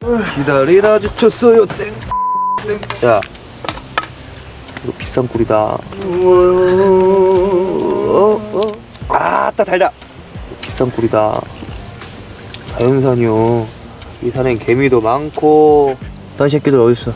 기다리다 지쳤어요. 땡. 야, 이거 비싼 꿀이다. 아따 달다. 비싼 꿀이다. 자연산이요. 이 산엔 개미도 많고. 딴 새끼들 어딨어?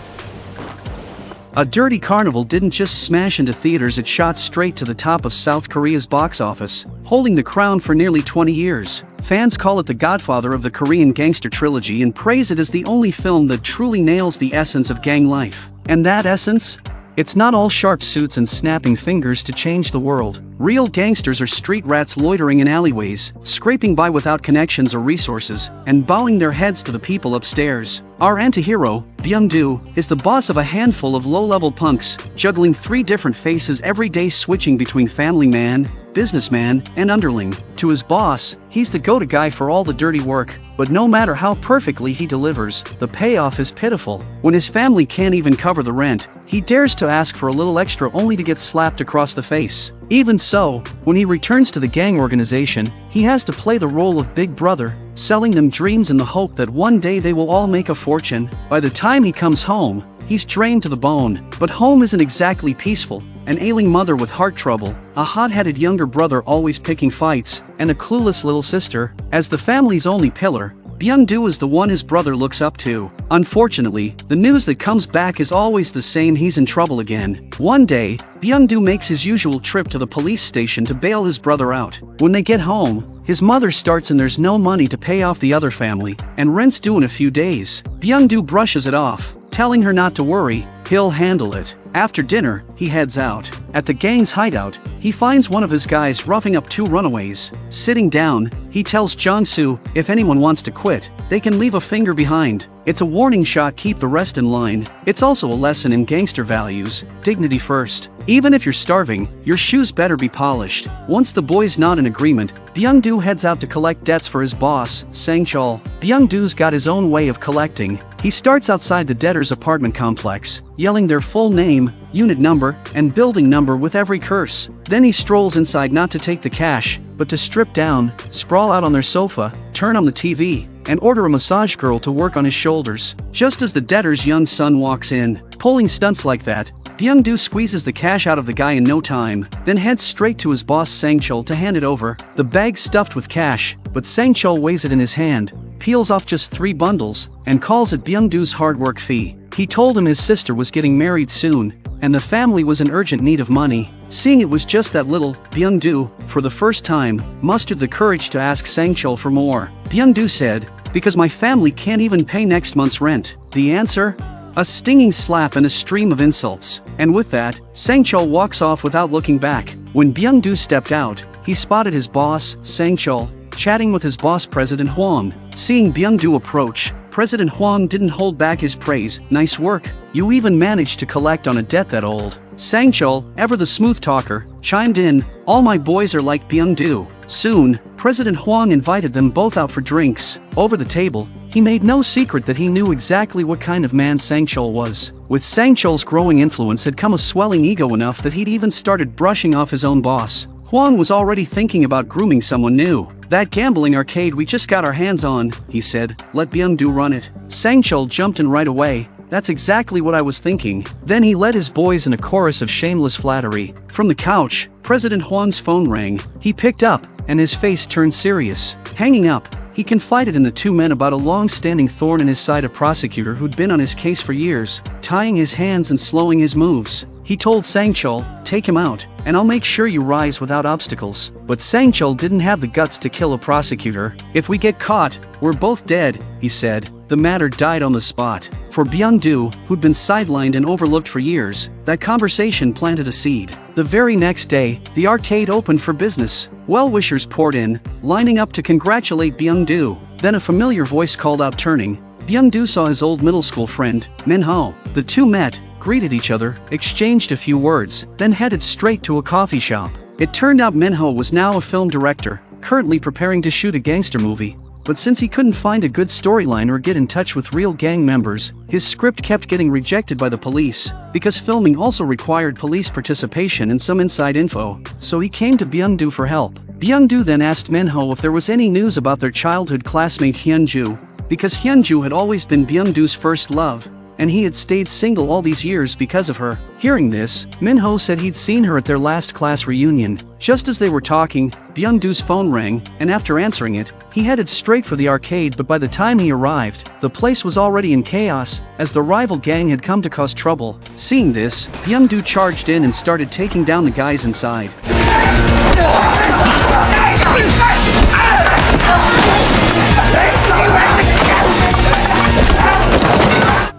A Dirty Carnival didn't just smash into theaters, it shot straight to the top of South Korea's box office, holding the crown for nearly 20 years. Fans call it the godfather of the Korean Gangster trilogy and praise it as the only film that truly nails the essence of gang life. And that essence? It's not all sharp suits and snapping fingers to change the world. Real gangsters are street rats loitering in alleyways, scraping by without connections or resources, and bowing their heads to the people upstairs. Our anti-hero, Byung-doo, is the boss of a handful of low-level punks, juggling 3 different faces every day, switching between family man, businessman, and underling. To his boss, he's the go-to guy for all the dirty work, but no matter how perfectly he delivers, the payoff is pitiful. When his family can't even cover the rent, he dares to ask for a little extra only to get slapped across the face. Even so, when he returns to the gang organization, he has to play the role of big brother, selling them dreams in the hope that one day they will all make a fortune. By the time he comes home, he's drained to the bone. But home isn't exactly peaceful. An ailing mother with heart trouble, a hot-headed younger brother always picking fights, and a clueless little sister. As the family's only pillar, Byung-doo is the one his brother looks up to. Unfortunately, the news that comes back is always the same: he's in trouble again. One day, Byung-doo makes his usual trip to the police station to bail his brother out. When they get home, his mother starts and there's no money to pay off the other family, and rent's due in a few days. Byung-doo brushes it off, telling her not to worry, he'll handle it. After dinner, he heads out. At the gang's hideout, he finds one of his guys roughing up 2 runaways. Sitting down, he tells Jong-soo if anyone wants to quit, they can leave a finger behind. It's a warning shot, keep the rest in line. It's also a lesson in gangster values, dignity first. Even if you're starving, your shoes better be polished. Once the boys nod in agreement, Byung-doo heads out to collect debts for his boss, Sang-chul. Byung-doo's got his own way of collecting. He starts outside the debtor's apartment complex, yelling their full name, unit number, and building number with every curse. Then he strolls inside not to take the cash, but to strip down, sprawl out on their sofa, turn on the TV, and order a massage girl to work on his shoulders. Just as the debtor's young son walks in, pulling stunts like that, Byung-doo squeezes the cash out of the guy in no time, then heads straight to his boss Sang-chul to hand it over. The bag's stuffed with cash, but Sang-chul weighs it in his hand, peels off just 3 bundles, and calls it Byung-doo's hard work fee. He told him his sister was getting married soon, and the family was in urgent need of money. Seeing it was just that little, Byung-doo, for the first time, mustered the courage to ask Sang-chul for more. Byung-doo said, "Because my family can't even pay next month's rent." The answer? A stinging slap and a stream of insults. And with that, Sang-chul walks off without looking back. When Byung-doo stepped out, he spotted his boss, Sang-chul, chatting with his boss President Huang. Seeing Byung-doo approach, President Huang didn't hold back his praise. "Nice work. You even managed to collect on a debt that old." Sang-chul, ever the smooth talker, chimed in, "All my boys are like Byung-doo." Soon, President Huang invited them both out for drinks. Over the table, he made no secret that he knew exactly what kind of man Sang-chul was. With Sang-chul's growing influence had come a swelling ego enough that he'd even started brushing off his own boss. Huang was already thinking about grooming someone new. "That gambling arcade we just got our hands on," he said, "let Byung-doo run it." Sang-chul jumped in right away. "That's exactly what I was thinking." Then he led his boys in a chorus of shameless flattery. From the couch, President Huang's phone rang. He picked up, and his face turned serious. Hanging up, he confided in the 2 men about a long-standing thorn in his side, a prosecutor who'd been on his case for years, tying his hands and slowing his moves. He told Sang-chul, "Take him out, and I'll make sure you rise without obstacles." But Sang-chul didn't have the guts to kill a prosecutor. "If we get caught, we're both dead," he said. The matter died on the spot. For Byung-doo, who'd been sidelined and overlooked for years, that conversation planted a seed. The very next day, the arcade opened for business. Well-wishers poured in, lining up to congratulate Byung-doo. Then a familiar voice called out. Turning, Byung-doo saw his old middle school friend, Min-ho. The 2 met, greeted each other, exchanged a few words, then headed straight to a coffee shop. It turned out Min-ho was now a film director, currently preparing to shoot a gangster movie. But since he couldn't find a good storyline or get in touch with real gang members, his script kept getting rejected by the police, because filming also required police participation and some inside info, so he came to Byung-doo for help. Byung-doo then asked Min-ho if there was any news about their childhood classmate Hyun-joo, because Hyunju had always been Byung-doo's first love, and he had stayed single all these years because of her. Hearing this, Minho said he'd seen her at their last class reunion. Just as they were talking, Byung-doo's phone rang, and after answering it, he headed straight for the arcade, but by the time he arrived, the place was already in chaos, as the rival gang had come to cause trouble. Seeing this, Byung-doo charged in and started taking down the guys inside.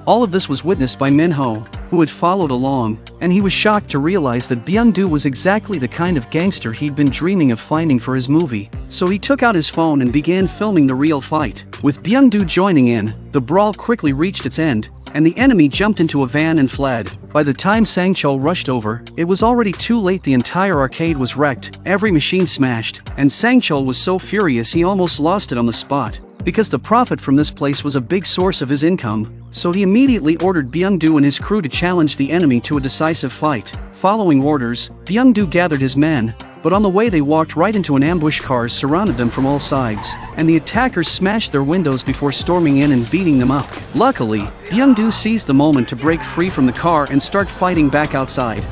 All of this was witnessed by Minho, who had followed along, and he was shocked to realize that Byung-doo was exactly the kind of gangster he'd been dreaming of finding for his movie. So he took out his phone and began filming the real fight. With Byung-doo joining in, the brawl quickly reached its end, and the enemy jumped into a van and fled. By the time Sang-chul rushed over, it was already too late. The entire arcade was wrecked, every machine smashed, and Sang-chul was so furious he almost lost it on the spot. Because the profit from this place was a big source of his income, so he immediately ordered Byung-doo and his crew to challenge the enemy to a decisive fight. Following orders, Byung-doo gathered his men, but on the way they walked right into an ambush. Cars surrounded them from all sides, and the attackers smashed their windows before storming in and beating them up. Luckily, Byung-doo seized the moment to break free from the car and start fighting back outside.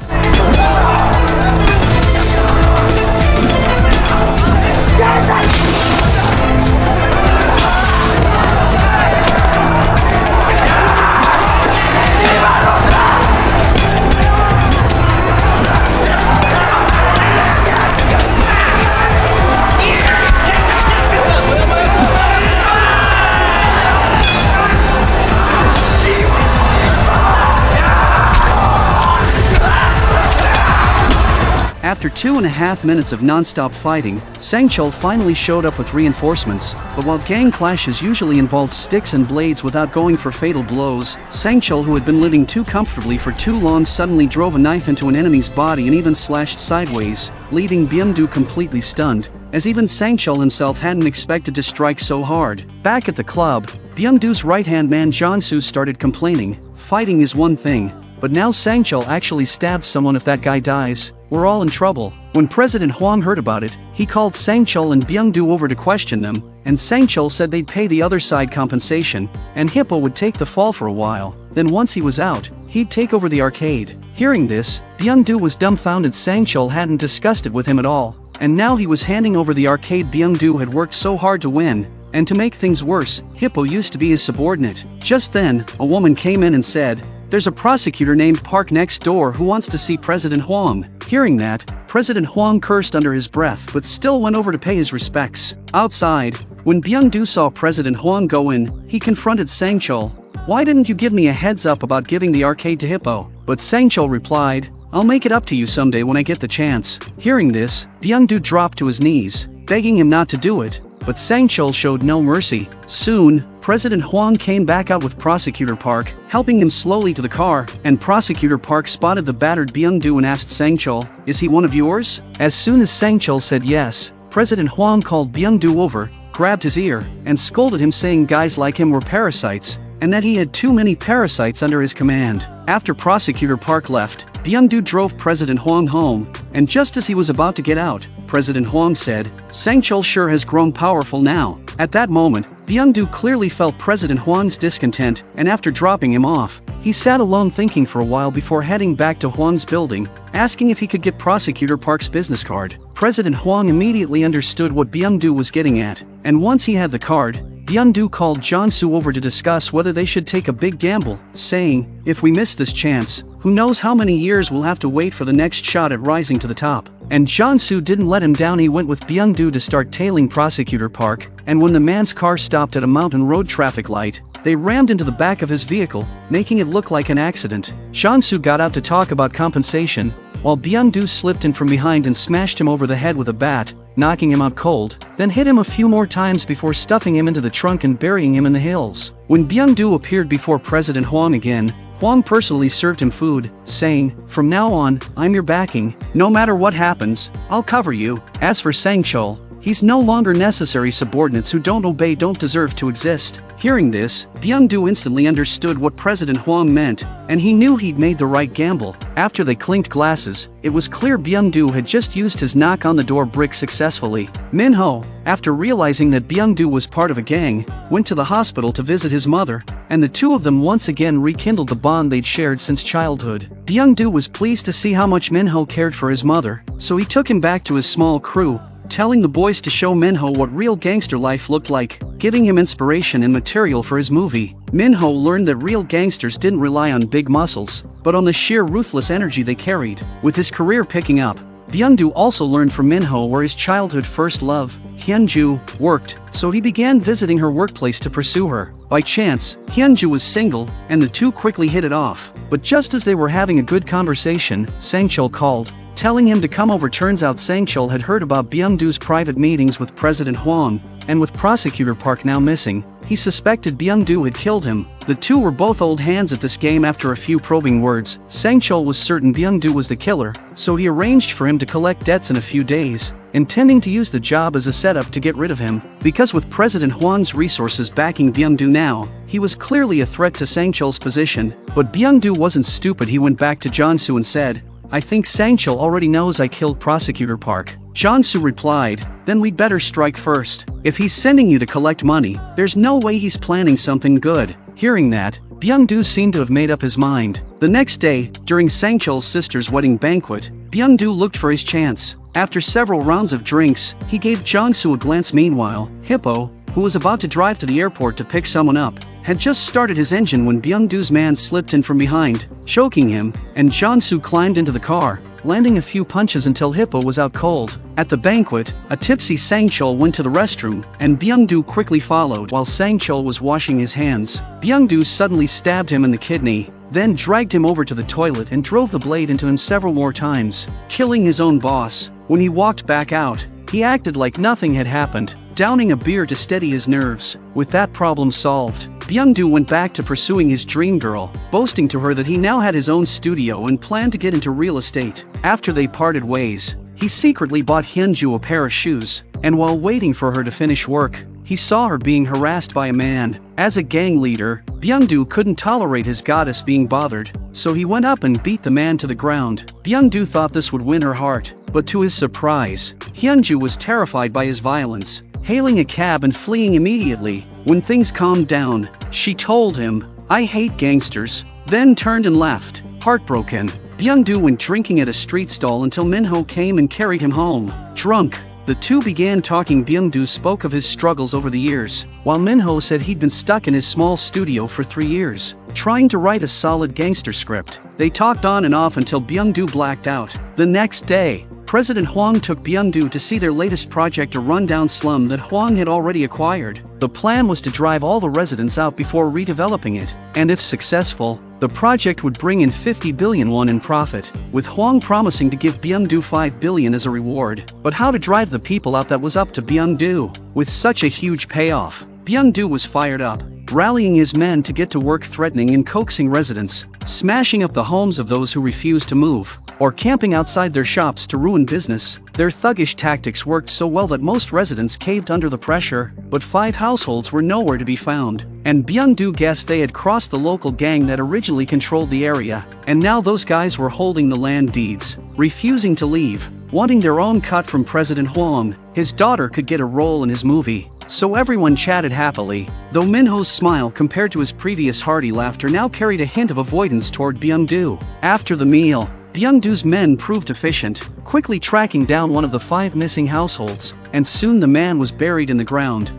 After 2.5 minutes of non-stop fighting, Sang-chul finally showed up with reinforcements, but while gang clashes usually involved sticks and blades without going for fatal blows, Sang-chul, who had been living too comfortably for too long, suddenly drove a knife into an enemy's body and even slashed sideways, leaving Byung-doo completely stunned, as even Sang-chul himself hadn't expected to strike so hard. Back at the club, Byung-doo's right-hand man Jeon-soo started complaining. Fighting is one thing, but now Sang-chul actually stabbed someone. If that guy dies, we're all in trouble. When President Huang heard about it, he called Sang-chul and Byung-doo over to question them, and Sang-chul said they'd pay the other side compensation, and Hippo would take the fall for a while. Then once he was out, he'd take over the arcade. Hearing this, Byung-doo was dumbfounded. Sang-chul hadn't discussed it with him at all, and now he was handing over the arcade Byung-doo had worked so hard to win. And to make things worse, Hippo used to be his subordinate. Just then, a woman came in and said, "There's a prosecutor named Park next door who wants to see President Huang." Hearing that, President Huang cursed under his breath but still went over to pay his respects. Outside, when Byung-doo saw President Huang go in, he confronted Sang-chul. "Why didn't you give me a heads up about giving the arcade to Hippo?" But Sang-chul replied, "I'll make it up to you someday when I get the chance." Hearing this, Byung-doo dropped to his knees, begging him not to do it. But Sang-chul showed no mercy. Soon, President Huang came back out with Prosecutor Park, helping him slowly to the car, and Prosecutor Park spotted the battered Byung-doo and asked Sang-chul, "Is he one of yours?" As soon as Sang-chul said yes, President Huang called Byung-doo over, grabbed his ear, and scolded him, saying guys like him were parasites, and that he had too many parasites under his command. After Prosecutor Park left, Byung-doo drove President Huang home, and just as he was about to get out, President Huang said, "Sang-chul sure has grown powerful now." At that moment, Byung-doo clearly felt President Huang's discontent, and after dropping him off, he sat alone thinking for a while before heading back to Huang's building, asking if he could get Prosecutor Park's business card. President Huang immediately understood what Byung-doo was getting at, and once he had the card, Byung-doo called Jeon-soo over to discuss whether they should take a big gamble, saying, "If we miss this chance, who knows how many years we'll have to wait for the next shot at rising to the top." And Jeon-soo didn't let him down. He went with Byung-doo to start tailing Prosecutor Park, and when the man's car stopped at a mountain road traffic light, they rammed into the back of his vehicle, making it look like an accident. Jeon-soo got out to talk about compensation, while Byung-doo slipped in from behind and smashed him over the head with a bat, knocking him out cold, then hit him a few more times before stuffing him into the trunk and burying him in the hills. When Byung-doo appeared before President Huang again, Huang personally served him food, saying, "From now on, I'm your backing. No matter what happens, I'll cover you." As for Sang-chul, He's no longer necessary. Subordinates who don't obey don't deserve to exist. Hearing this, Byung-doo instantly understood what President Huang meant, and he knew he'd made the right gamble. After they clinked glasses, it was clear Byung-doo had just used his knock on the door brick successfully. Min-ho, after realizing that Byung-doo was part of a gang, went to the hospital to visit his mother, and the two of them once again rekindled the bond they'd shared since childhood. Byung-doo was pleased to see how much Min-ho cared for his mother, so he took him back to his small crew, telling the boys to show Min-ho what real gangster life looked like, giving him inspiration and material for his movie. Min-ho learned that real gangsters didn't rely on big muscles, but on the sheer ruthless energy they carried. With his career picking up, Byung-doo also learned from Min-ho where his childhood first love, Hyunju, worked, so he began visiting her workplace to pursue her. By chance, Hyunju was single, and the two quickly hit it off. But just as they were having a good conversation, Sang-chul called, telling him to come over. Turns out Sang-chul had heard about Byung-doo's private meetings with President Huang, and with Prosecutor Park now missing, he suspected Byung-doo had killed him. The two were both old hands at this game. After a few probing words, Sang-chul was certain Byung-doo was the killer, so he arranged for him to collect debts in a few days, intending to use the job as a setup to get rid of him. Because with President Huang's resources backing Byung-doo now, he was clearly a threat to Sang-chul's position. But Byung-doo wasn't stupid. He went back to Jeonsu and said, "I think Sang-chul already knows I killed Prosecutor Park." Jeonsu replied, "Then we'd better strike first. If he's sending you to collect money, there's no way he's planning something good." Hearing that, Byung-doo seemed to have made up his mind. The next day, during Sang-chul's sister's wedding banquet, Byung-doo looked for his chance. After several rounds of drinks, he gave Jeonsu a glance. Meanwhile, Hippo, who was about to drive to the airport to pick someone up, had just started his engine when Byung-doo's man slipped in from behind, choking him, and Jeonsu climbed into the car, landing a few punches until Hippo was out cold. At the banquet, a tipsy Sang-chul went to the restroom, and Byung-doo quickly followed. While Sang-chul was washing his hands, Byung-doo suddenly stabbed him in the kidney, then dragged him over to the toilet and drove the blade into him several more times, killing his own boss. When he walked back out, he acted like nothing had happened, downing a beer to steady his nerves. With that problem solved, Byung-doo went back to pursuing his dream girl, boasting to her that he now had his own studio and planned to get into real estate. After they parted ways, he secretly bought Hyunju a pair of shoes, and while waiting for her to finish work, he saw her being harassed by a man. As a gang leader, Byung-doo couldn't tolerate his goddess being bothered, so he went up and beat the man to the ground. Byung-doo thought this would win her heart, but to his surprise, Hyunju was terrified by his violence, hailing a cab and fleeing immediately. When things calmed down, she told him, "I hate gangsters," then turned and left. Heartbroken, Byung-doo went drinking at a street stall until Min-ho came and carried him home. Drunk, the two began talking. Byung-doo spoke of his struggles over the years, while Min-ho said he'd been stuck in his small studio for 3 years, trying to write a solid gangster script. They talked on and off until Byung-doo blacked out. The next day, President Huang took Byung-doo to see their latest project, a rundown slum that Huang had already acquired. The plan was to drive all the residents out before redeveloping it, and if successful, the project would bring in 50 billion won in profit, with Huang promising to give Byung-doo 5 billion as a reward. But how to drive the people out, that was up to Byung-doo. With such a huge payoff, Byung-doo was fired up, rallying his men to get to work, threatening and coaxing residents, smashing up the homes of those who refused to move, or camping outside their shops to ruin business. Their thuggish tactics worked so well that most residents caved under the pressure, but 5 households were nowhere to be found, and Byung-doo guessed they had crossed the local gang that originally controlled the area, and now those guys were holding the land deeds, refusing to leave, wanting their own cut from President Huang. His daughter could get a role in his movie, so everyone chatted happily, though Min-ho's smile compared to his previous hearty laughter now carried a hint of avoidance toward Byung-doo. After the meal, Byung-doo's men proved efficient, quickly tracking down one of the 5 missing households, and soon the man was buried in the ground.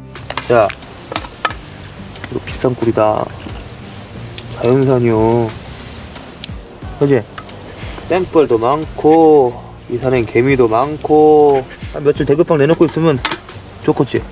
야, 이거 비싼 꿀이다. 자연산이요. 그지? 샘플도 많고 이 산엔 개미도 많고 한 며칠 대급방 내놓고 있으면 좋겠지.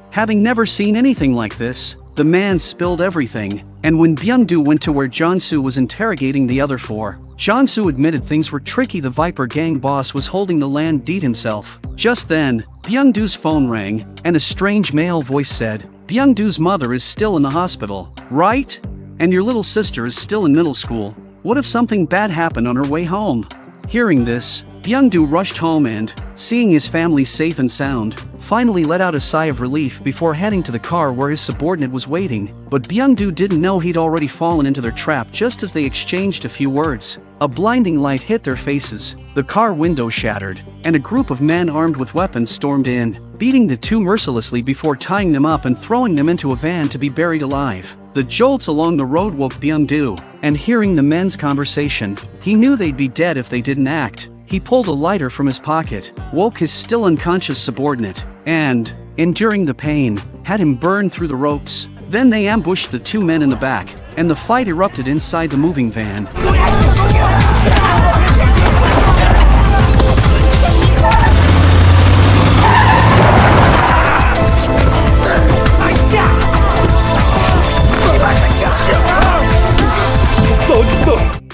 Having never seen anything like this, the man spilled everything, and when Byung-doo went to where Jeonsu was interrogating the other 4, Jeonsu admitted things were tricky. The Viper gang boss was holding the land deed himself. Just then, Byung-doo's phone rang, and a strange male voice said, "Byung-doo's mother is still in the hospital, right? And your little sister is still in middle school. What if something bad happened on her way home?" Hearing this, Byung-doo rushed home and, seeing his family safe and sound, finally let out a sigh of relief before heading to the car where his subordinate was waiting. But Byung-doo didn't know he'd already fallen into their trap just as they exchanged a few words. A blinding light hit their faces, the car window shattered, and a group of men armed with weapons stormed in, beating the two mercilessly before tying them up and throwing them into a van to be buried alive. The jolts along the road woke Byung-doo, and hearing the men's conversation, he knew they'd be dead if they didn't act. He pulled a lighter from his pocket, woke his still unconscious subordinate, and, enduring the pain, had him burn through the ropes. Then they ambushed the two men in the back, and the fight erupted inside the moving van.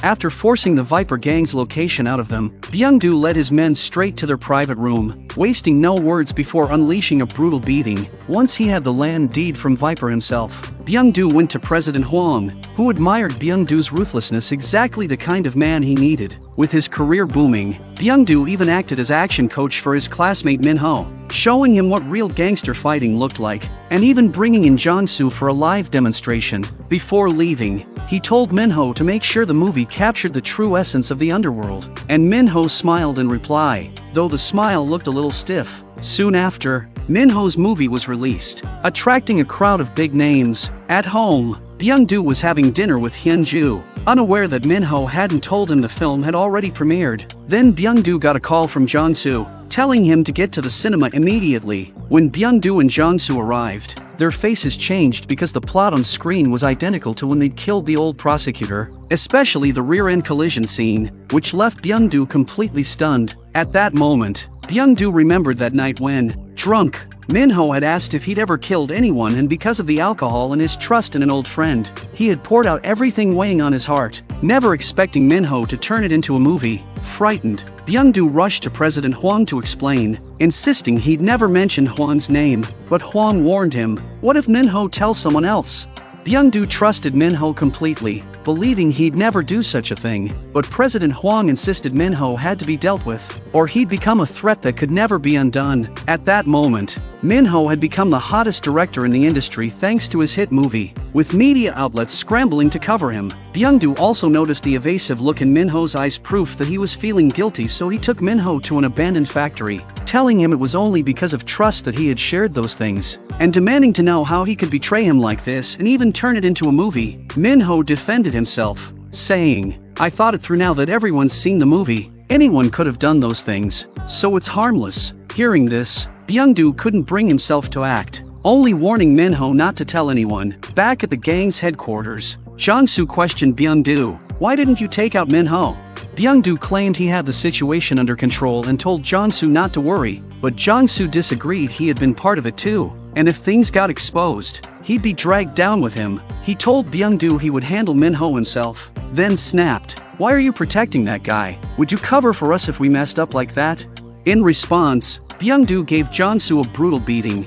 After forcing the Viper gang's location out of them, Byung-doo led his men straight to their private room, wasting no words before unleashing a brutal beating. Once he had the land deed from Viper himself, Byung-doo went to President Huang, who admired Byung-doo's ruthlessness, exactly the kind of man he needed. With his career booming, Byung-doo even acted as action coach for his classmate Min-ho, showing him what real gangster fighting looked like, and even bringing in Jong-soo for a live demonstration. Before leaving, he told Min-ho to make sure the movie captured the true essence of the underworld, and Min-ho smiled in reply, though the smile looked a little stiff. Soon after, Min-ho's movie was released, attracting a crowd of big names. At home, Byung-doo was having dinner with Hyun-joo, unaware that Min-ho hadn't told him the film had already premiered. Then Byung-doo got a call from Jong-soo, telling him to get to the cinema immediately. When Byung-doo and Jong-soo arrived, their faces changed because the plot on screen was identical to when they'd killed the old prosecutor, especially the rear-end collision scene, which left Byung-doo completely stunned. At that moment, Byung-doo remembered that night when, drunk, Min-ho had asked if he'd ever killed anyone, and because of the alcohol and his trust in an old friend, he had poured out everything weighing on his heart, never expecting Min-ho to turn it into a movie. Frightened, Byung-doo rushed to President Huang to explain, insisting he'd never mentioned Huang's name, but Huang warned him, what if Min-ho tells someone else? Byung-doo trusted Min-ho completely, believing he'd never do such a thing, but President Huang insisted Min-ho had to be dealt with, or he'd become a threat that could never be undone. At that moment, Min-ho had become the hottest director in the industry thanks to his hit movie, with media outlets scrambling to cover him. Byung-doo also noticed the evasive look in Min-ho's eyes, proof that he was feeling guilty, so he took Min-ho to an abandoned factory, telling him it was only because of trust that he had shared those things, and demanding to know how he could betray him like this and even turn it into a movie. Min-ho defended himself, saying, I thought it through now that everyone's seen the movie. Anyone could have done those things, so it's harmless. Hearing this, Byung-doo couldn't bring himself to act, only warning Min-ho not to tell anyone. Back at the gang's headquarters, Jong-soo questioned Byung-doo, why didn't you take out Min-ho? Byung-doo claimed he had the situation under control and told Jong-soo not to worry, but Jong-soo disagreed. He had been part of it too, and if things got exposed, he'd be dragged down with him. He told Byung-doo he would handle Min-ho himself, then snapped, why are you protecting that guy? Would you cover for us if we messed up like that? In response, Byung-doo gave Jong-soo a brutal beating.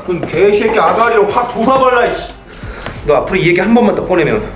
넌 개새끼 아가리로 확 조사발라 이씨. 너 앞으로 이 얘기 한 번만 더 꺼내면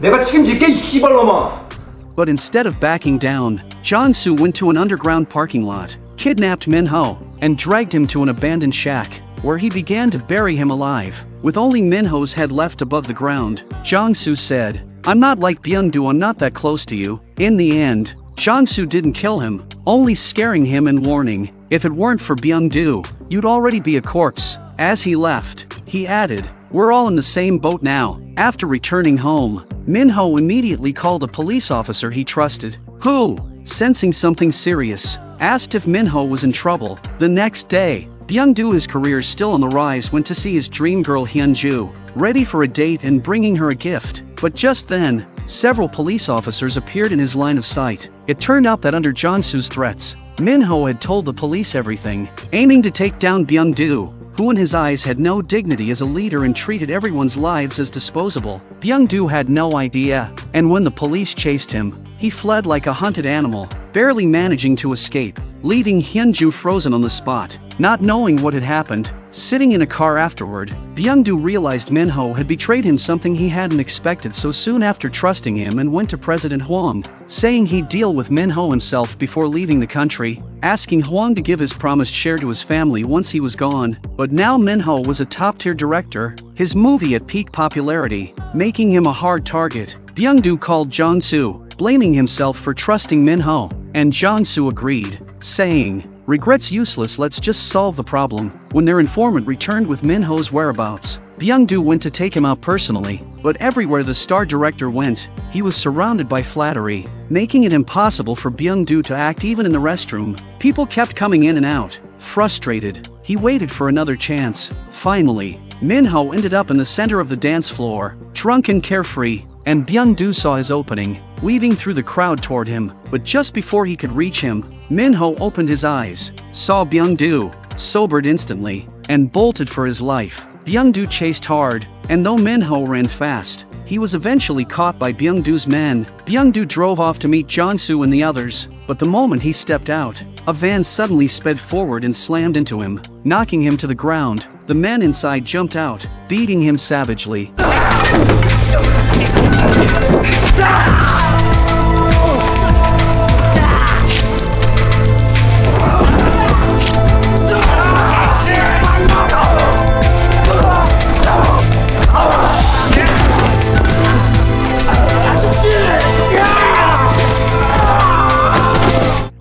내가 책임질게 이 씨발놈아. But instead of backing down, Jong-soo went to an underground parking lot, kidnapped Min-ho, and dragged him to an abandoned shack, where he began to bury him alive. With only Min-ho's head left above the ground, Jong-soo said, I'm not like Byung-doo, I'm not that close to you. In the end, Jong-soo didn't kill him, only scaring him and warning, if it weren't for Byung-doo, you'd already be a corpse. As he left, he added, we're all in the same boat now. After returning home, Min-ho immediately called a police officer he trusted, who, sensing something serious, asked if Min-ho was in trouble. The next day, Byung-doo, his career still on the rise, went to see his dream girl Hyun-joo, ready for a date and bringing her a gift. But just then, several police officers appeared in his line of sight. It turned out that under Jong-soo's threats, Min-ho had told the police everything, aiming to take down Byung-doo, who in his eyes had no dignity as a leader and treated everyone's lives as disposable. Byung-doo had no idea, and when the police chased him, he fled like a hunted animal, barely managing to escape. leaving Hyunju frozen on the spot. Not knowing what had happened, sitting in a car afterward, Byung-doo realized Minho had betrayed him, something he hadn't expected so soon after trusting him, and went to President Huang, saying he'd deal with Minho himself before leaving the country, asking Huang to give his promised share to his family once he was gone. But now Minho was a top-tier director, his movie at peak popularity, making him a hard target. Byung-doo called Jong-soo, blaming himself for trusting Minho, and Jong-soo agreed, saying, "Regrets useless, let's just solve the problem." When their informant returned with Minho's whereabouts, Byung-doo went to take him out personally, but everywhere the star director went, he was surrounded by flattery, making it impossible for Byung-doo to act even in the restroom. People kept coming in and out. Frustrated, he waited for another chance. Finally, Minho ended up in the center of the dance floor, drunk and carefree, and Byung-doo saw his opening, weaving through the crowd toward him. But just before he could reach him, Minho opened his eyes, saw Byung-doo, sobered instantly, and bolted for his life. Byung-doo chased hard, and though Minho ran fast, he was eventually caught by Byung-doo's men. Byung-doo drove off to meet Jong-soo and the others, but the moment he stepped out, a van suddenly sped forward and slammed into him, knocking him to the ground. The men inside jumped out, beating him savagely.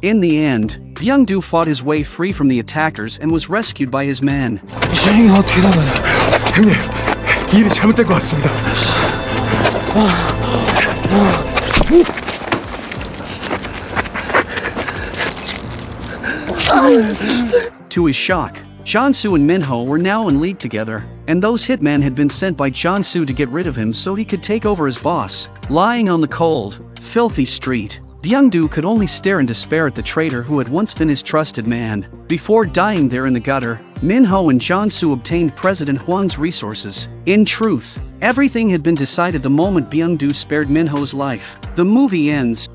In the end, Byung-doo fought his way free from the attackers and was rescued by his men. 이 어떻게 된 거야? 형님, 일이 잘못된 것 같습니다. To his shock, Jong-soo and Minho were now in league together, and those hitmen had been sent by Jong-soo to get rid of him so he could take over as boss. Lying on the cold, filthy street, Byung-doo could only stare in despair at the traitor who had once been his trusted man. Before dying there in the gutter, Minho and Jong-soo obtained President Huang's resources. In truth, everything had been decided the moment Byung-doo spared Minho's life. The movie ends,